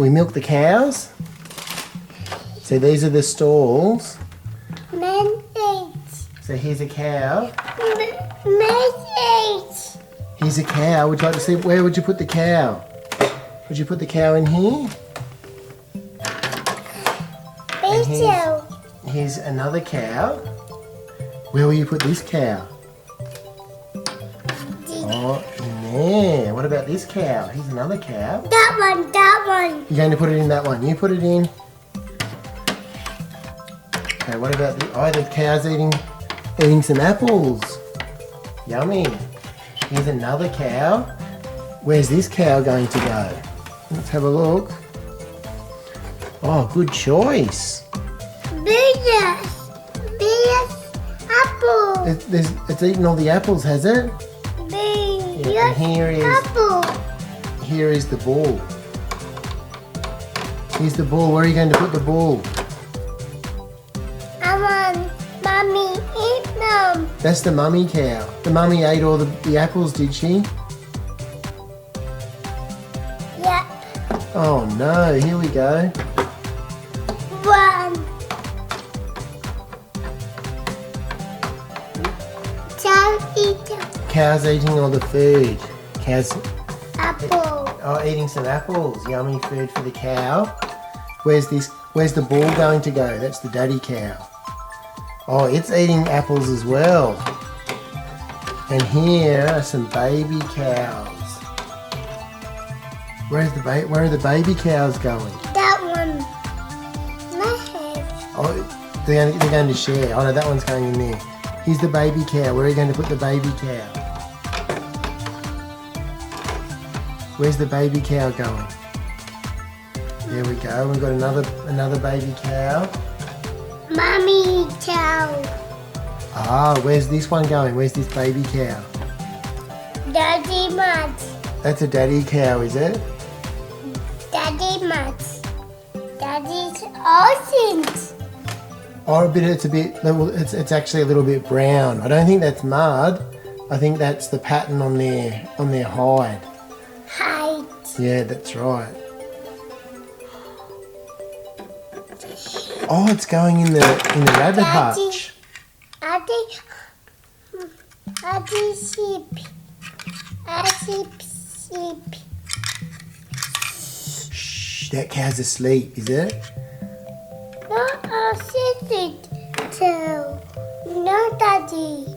We milk the cows. So these are the stalls. So here's a cow. Here's a cow. Would you like to see, where would you put the cow? Would you put the cow in here? Here's another cow. Where will you put this cow? Oh, in there. What about this cow? Here's another cow. That one. You're going to put it in that one. You put it in. Okay, what about the cow's eating some apples. Yummy. Here's another cow. Where's this cow going to go? Let's have a look. Oh, good choice. Apple. It's eaten all the apples, has it? Yeah, and here is the ball. Here's the ball. Where are you going to put the ball? I want Mommy eat them. That's the mummy cow. The mummy ate all the apples, did she? Yeah. Oh no, here we go. One. Cow's eating all the food. Cow's eating some apples. Yummy food for the cow. Where's the ball going to go? That's the daddy cow. Oh, it's eating apples as well. And here are some baby cows. Where are the baby cows going? That one. My head. Oh, they're going to share. Oh no, that one's going in there. Here's the baby cow. Where are you going to put the baby cow? Where's the baby cow going? There we go. We've got another baby cow. Mommy cow. Ah, where's this one going? Where's this baby cow? Daddy Mud. That's a daddy cow, is it? Daddy Mud. Daddy's awesome. Oh, it's actually a little bit brown. I don't think that's mud. I think that's the pattern on their hide. Hide. Yeah, that's right. Oh, it's going in the rabbit hutch. Daddy sheep. Sheep. Shh, that cow's asleep, is it? No, I'll sit it too. No, Daddy.